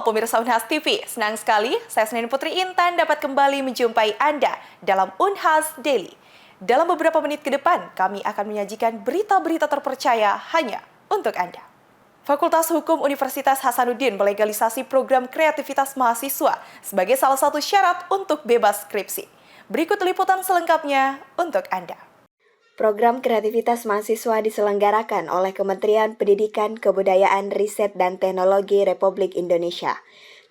pemirsa Unhas TV, senang sekali saya Senin Putri Intan dapat kembali menjumpai Anda dalam Unhas Daily. Dalam beberapa menit ke depan, kami akan menyajikan berita-berita terpercaya hanya untuk Anda. Fakultas Hukum Universitas Hasanuddin melegalisasi program kreativitas mahasiswa sebagai salah satu syarat untuk bebas skripsi. Berikut liputan selengkapnya untuk Anda. Program kreativitas mahasiswa diselenggarakan oleh Kementerian Pendidikan, Kebudayaan, Riset, dan Teknologi Republik Indonesia.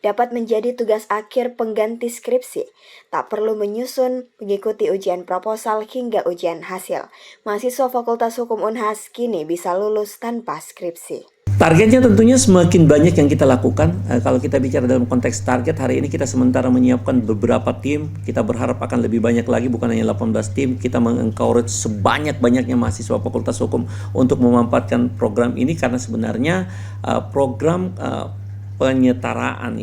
Dapat menjadi tugas akhir pengganti skripsi. Tak perlu menyusun, mengikuti ujian proposal hingga ujian hasil. Mahasiswa Fakultas Hukum Unhas kini bisa lulus tanpa skripsi. Targetnya tentunya semakin banyak yang kita lakukan. Kalau kita bicara dalam konteks target, hari ini kita sementara menyiapkan beberapa tim. Kita berharap akan lebih banyak lagi, bukan hanya 18 tim. Kita mengencourage sebanyak-banyaknya mahasiswa Fakultas Hukum untuk memanfaatkan program ini, karena sebenarnya program penyetaraan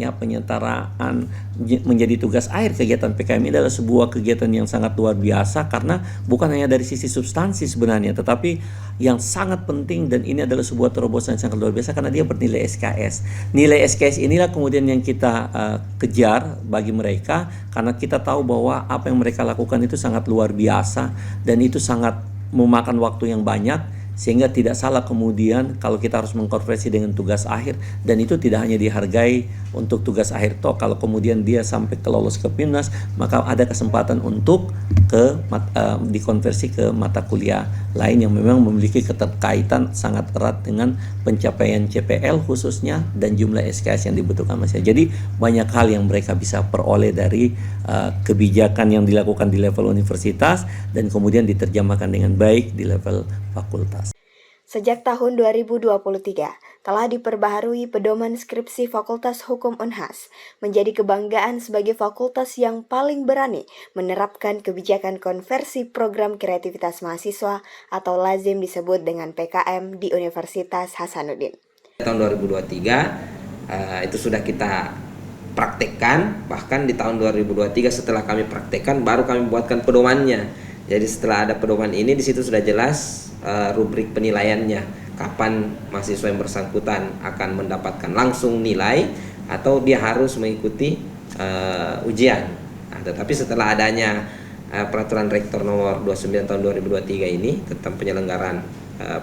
menjadi tugas akhir kegiatan PKM ini adalah sebuah kegiatan yang sangat luar biasa, karena bukan hanya dari sisi substansi sebenarnya, tetapi yang sangat penting, dan ini adalah sebuah terobosan yang sangat luar biasa karena dia bernilai SKS. Nilai SKS inilah kemudian yang kita kejar bagi mereka, karena kita tahu bahwa apa yang mereka lakukan itu sangat luar biasa dan itu sangat memakan waktu yang banyak, sehingga tidak salah kemudian kalau kita harus mengkonversi dengan tugas akhir, dan itu tidak hanya dihargai untuk tugas akhir toh, kalau kemudian dia sampai lolos ke PIMNAS, maka ada kesempatan untuk dikonversi ke mata kuliah lain yang memang memiliki keterkaitan sangat erat dengan pencapaian CPL khususnya dan jumlah SKS yang dibutuhkan mahasiswa. Jadi banyak hal yang mereka bisa peroleh dari kebijakan yang dilakukan di level universitas dan kemudian diterjemahkan dengan baik di level fakultas. Sejak tahun 2023, telah diperbaharui pedoman skripsi Fakultas Hukum Unhas, menjadi kebanggaan sebagai fakultas yang paling berani menerapkan kebijakan konversi program kreativitas mahasiswa atau lazim disebut dengan PKM di Universitas Hasanuddin. Tahun 2023 itu sudah kita praktekkan, bahkan di tahun 2023 setelah kami praktekkan baru kami buatkan pedomannya. Jadi setelah ada pedoman ini, di situ sudah jelas rubrik penilaiannya, kapan mahasiswa yang bersangkutan akan mendapatkan langsung nilai atau dia harus mengikuti ujian. Nah, tetapi setelah adanya peraturan rektor nomor 29 tahun 2023 ini tentang penyelenggaraan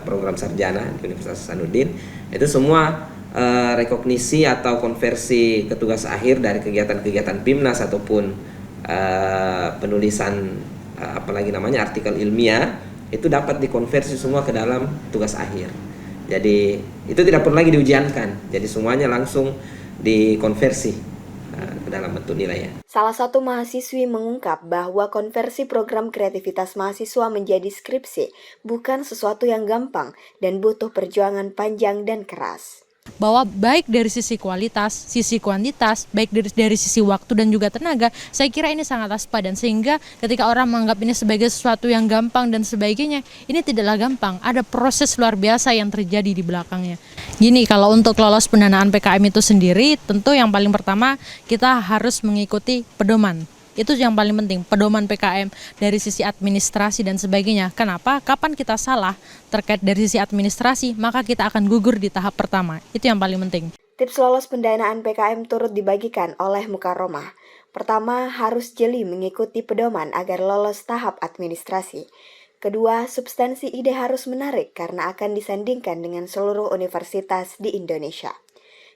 program sarjana di Universitas Hasanuddin, itu semua rekognisi atau konversi ke tugas akhir dari kegiatan-kegiatan PIMNAS ataupun penulisan artikel ilmiah, itu dapat dikonversi semua ke dalam tugas akhir. Jadi itu tidak perlu lagi diujiankan, jadi semuanya langsung dikonversi ke dalam bentuk nilainya. Salah satu mahasiswi mengungkap bahwa konversi program kreativitas mahasiswa menjadi skripsi bukan sesuatu yang gampang dan butuh perjuangan panjang dan keras. Bahwa baik dari sisi kualitas, sisi kuantitas, baik dari sisi waktu dan juga tenaga, saya kira ini sangat aspa, dan sehingga ketika orang menganggap ini sebagai sesuatu yang gampang dan sebagainya, ini tidaklah gampang. Ada proses luar biasa yang terjadi di belakangnya. Gini, kalau untuk lolos pendanaan PKM itu sendiri, tentu yang paling pertama kita harus mengikuti pedoman. Itu yang paling penting, pedoman PKM dari sisi administrasi dan sebagainya. Kenapa? Kapan kita salah terkait dari sisi administrasi, maka kita akan gugur di tahap pertama. Itu yang paling penting. Tips lolos pendanaan PKM turut dibagikan oleh Mukarromah. Pertama, harus jeli mengikuti pedoman agar lolos tahap administrasi. Kedua, substansi ide harus menarik karena akan disandingkan dengan seluruh universitas di Indonesia.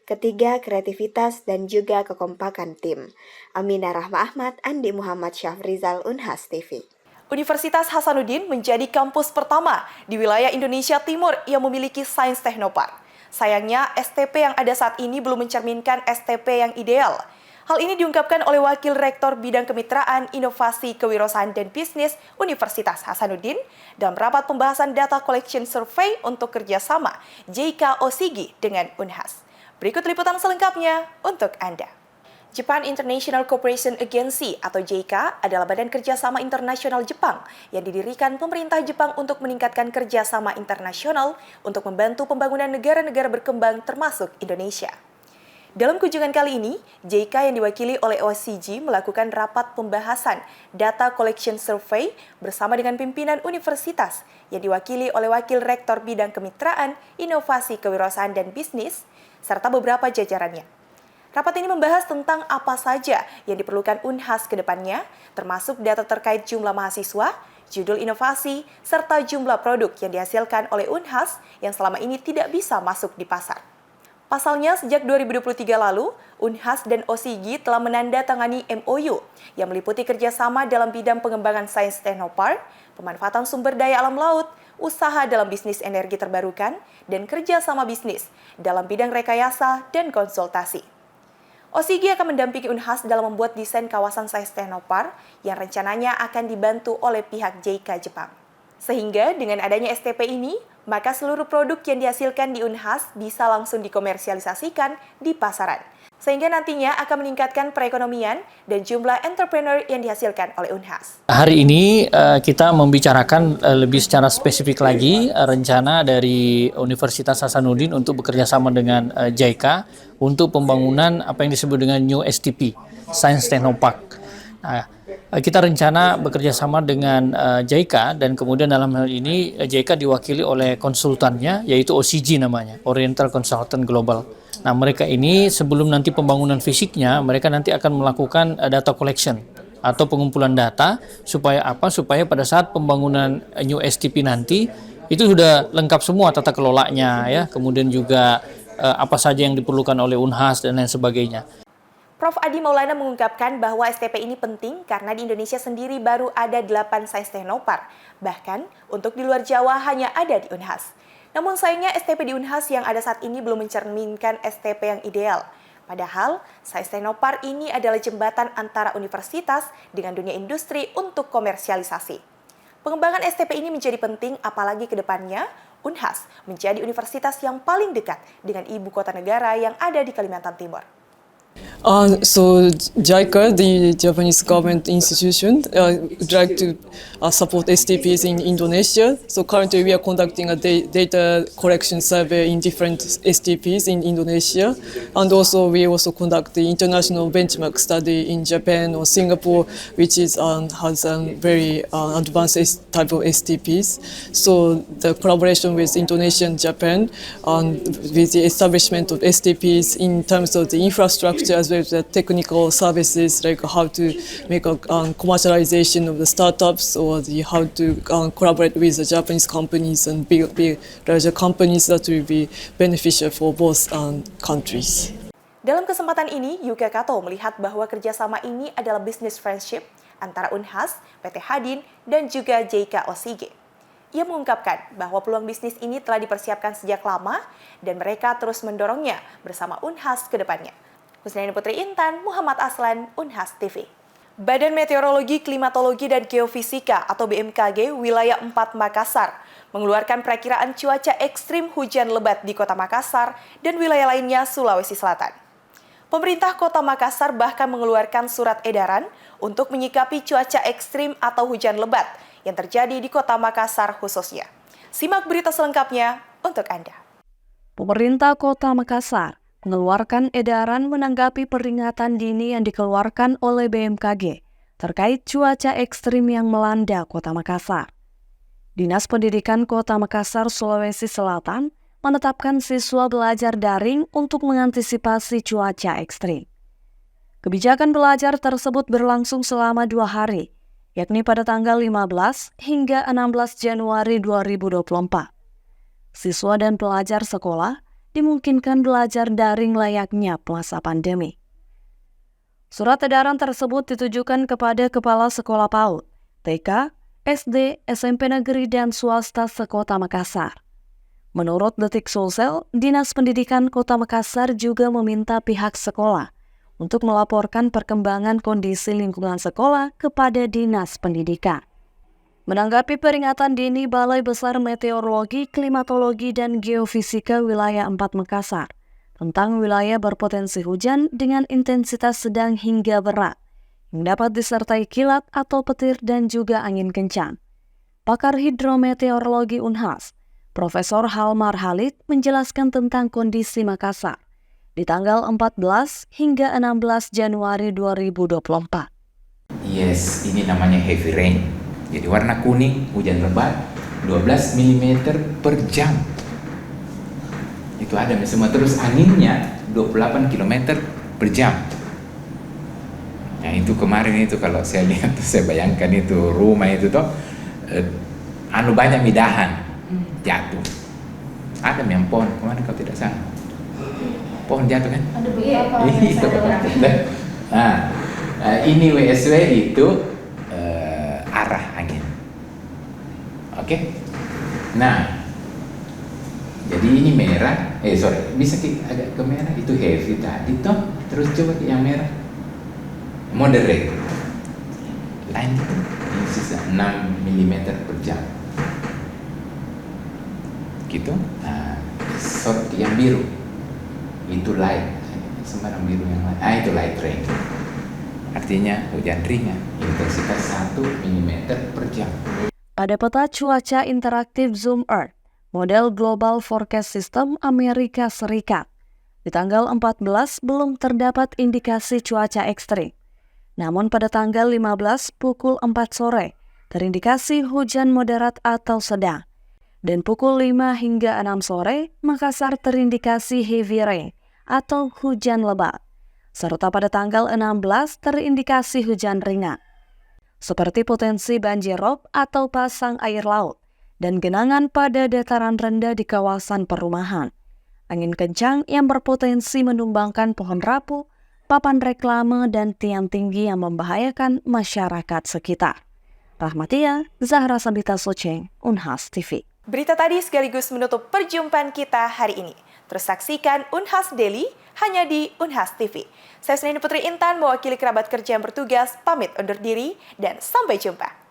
Ketiga, kreativitas dan juga kekompakan tim. Aminah Rahma Ahmad, Andi Muhammad Syafrizal, Unhas TV. Universitas Hasanuddin menjadi kampus pertama di wilayah Indonesia Timur yang memiliki Sains Teknopark. Sayangnya, STP yang ada saat ini belum mencerminkan STP yang ideal. Hal ini diungkapkan oleh Wakil Rektor Bidang Kemitraan, Inovasi, Kewirausahaan, dan Bisnis Universitas Hasanuddin dalam rapat pembahasan Data Collection Survey untuk kerjasama JICA OSIGI dengan Unhas. Berikut liputan selengkapnya untuk Anda. Japan International Cooperation Agency atau JICA adalah badan kerjasama internasional Jepang yang didirikan pemerintah Jepang untuk meningkatkan kerjasama internasional untuk membantu pembangunan negara-negara berkembang termasuk Indonesia. Dalam kunjungan kali ini, JICA yang diwakili oleh OSCG melakukan rapat pembahasan Data Collection Survey bersama dengan pimpinan universitas yang diwakili oleh Wakil Rektor Bidang Kemitraan, Inovasi, Kewirausahaan, dan Bisnis, serta beberapa jajarannya. Rapat ini membahas tentang apa saja yang diperlukan Unhas ke depannya, termasuk data terkait jumlah mahasiswa, judul inovasi, serta jumlah produk yang dihasilkan oleh Unhas yang selama ini tidak bisa masuk di pasar. Pasalnya, sejak 2023 lalu, Unhas dan OSIGI telah menandatangani MOU yang meliputi kerjasama dalam bidang pengembangan sains teknopark, pemanfaatan sumber daya alam laut, usaha dalam bisnis energi terbarukan, dan kerjasama bisnis dalam bidang rekayasa dan konsultasi. OSIGI akan mendampingi Unhas dalam membuat desain kawasan sains teknopark yang rencananya akan dibantu oleh pihak JICA Jepang. Sehingga dengan adanya STP ini, maka seluruh produk yang dihasilkan di Unhas bisa langsung dikomersialisasikan di pasaran. Sehingga nantinya akan meningkatkan perekonomian dan jumlah entrepreneur yang dihasilkan oleh Unhas. Hari ini kita membicarakan lebih secara spesifik lagi rencana dari Universitas Hasanuddin untuk bekerja sama dengan JICA untuk pembangunan apa yang disebut dengan New STP, Science Technopark. Nah, kita rencana bekerja sama dengan JICA dan kemudian dalam hal ini JICA diwakili oleh konsultannya yaitu OCG namanya, Oriental Consultant Global. Nah, mereka ini sebelum nanti pembangunan fisiknya, mereka nanti akan melakukan data collection atau pengumpulan data supaya apa? Supaya pada saat pembangunan New STP nanti itu sudah lengkap semua tata kelolanya ya, kemudian juga apa saja yang diperlukan oleh Unhas dan lain sebagainya. Prof. Adi Maulana mengungkapkan bahwa STP ini penting karena di Indonesia sendiri baru ada 8 sains teknopark. Bahkan untuk di luar Jawa hanya ada di Unhas. Namun sayangnya STP di Unhas yang ada saat ini belum mencerminkan STP yang ideal. Padahal sains teknopark ini adalah jembatan antara universitas dengan dunia industri untuk komersialisasi. Pengembangan STP ini menjadi penting apalagi ke depannya Unhas menjadi universitas yang paling dekat dengan ibu kota negara yang ada di Kalimantan Timur. So JICA, the Japanese government institution, would like to support STPs in Indonesia. So currently we are conducting a data collection survey in different STPs in Indonesia. And also we also conduct the international benchmark study in Japan or Singapore, which is has very advanced type of STPs. So the collaboration with Indonesia and Japan with the establishment of STPs in terms of the infrastructure as well as the technical services, like how to make a commercialization of the startups or how to collaborate with the Japanese companies and big larger companies, that will be beneficial for both countries. Dalam kesempatan ini, Yuka Kato melihat bahwa kerjasama ini adalah business friendship antara Unhas, PT Hadin, dan juga JICA OSIGI. Ia mengungkapkan bahwa peluang bisnis ini telah dipersiapkan sejak lama dan mereka terus mendorongnya bersama Unhas ke depannya. Husnaini Putri Intan, Muhammad Aslan, Unhas TV. Badan Meteorologi, Klimatologi, dan Geofisika atau BMKG wilayah 4 Makassar mengeluarkan perakiraan cuaca ekstrim hujan lebat di kota Makassar dan wilayah lainnya Sulawesi Selatan. Pemerintah kota Makassar bahkan mengeluarkan surat edaran untuk menyikapi cuaca ekstrim atau hujan lebat yang terjadi di kota Makassar khususnya. Simak berita selengkapnya untuk Anda. Pemerintah kota Makassar mengeluarkan edaran menanggapi peringatan dini yang dikeluarkan oleh BMKG terkait cuaca ekstrim yang melanda kota Makassar. Dinas Pendidikan Kota Makassar, Sulawesi Selatan menetapkan siswa belajar daring untuk mengantisipasi cuaca ekstrim. Kebijakan belajar tersebut berlangsung selama 2 hari, yakni pada tanggal 15 hingga 16 Januari 2024. Siswa dan pelajar sekolah dimungkinkan belajar daring layaknya masa pandemi. Surat edaran tersebut ditujukan kepada kepala sekolah PAUD, TK, SD, SMP negeri, dan swasta sekota Makassar. Menurut Detik Sulsel, Dinas Pendidikan Kota Makassar juga meminta pihak sekolah untuk melaporkan perkembangan kondisi lingkungan sekolah kepada Dinas Pendidikan. Menanggapi peringatan dini Balai Besar Meteorologi, Klimatologi, dan Geofisika wilayah 4 Makassar tentang wilayah berpotensi hujan dengan intensitas sedang hingga berat yang dapat disertai kilat atau petir dan juga angin kencang. Pakar hidrometeorologi Unhas, Profesor Halmar Halid menjelaskan tentang kondisi Makassar di tanggal 14 hingga 16 Januari 2024. Yes, ini namanya heavy rain. Jadi warna kuning, hujan lebat, 12 mm per jam. Itu ada semua. Terus anginnya 28 km per jam. Nah itu kemarin itu kalau saya lihat, saya bayangkan itu rumah itu toh, banyak midahan jatuh. Ada yang pohon kemarin kalau tidak salah, pohon jatuh kan? Ada beberapa. Nah, ini WSW itu arah angin. Oke? Nah, jadi ini merah, bisa agak ke merah, itu heavy tadi toh, terus coba ke yang merah, moderate, line itu ini sisa 6 mm per jam, gitu. Nah, sorot yang biru, itu light, sembarang biru yang lain, itu light rain, artinya hujan ringan, intensitas 1 mm per jam. Pada peta cuaca interaktif Zoom Earth, model Global Forecast System Amerika Serikat, di tanggal 14 belum terdapat indikasi cuaca ekstrim. Namun pada tanggal 15 pukul 4 sore, terindikasi hujan moderat atau sedang. Dan pukul 5 hingga 6 sore, Makassar terindikasi heavy rain atau hujan lebat. Serta pada tanggal 16 terindikasi hujan ringan. Seperti potensi banjir rob atau pasang air laut dan genangan pada dataran rendah di kawasan perumahan. Angin kencang yang berpotensi menumbangkan pohon rapuh, papan reklame, dan tiang tinggi yang membahayakan masyarakat sekitar. Rahmatia, Zahra Sabita Soceng, Unhas TV. Berita tadi sekaligus menutup perjumpaan kita hari ini. Terus saksikan Unhas Daily hanya di Unhas TV. Saya Senini Putri Intan, mewakili kerabat kerja yang bertugas, pamit undur diri dan sampai jumpa.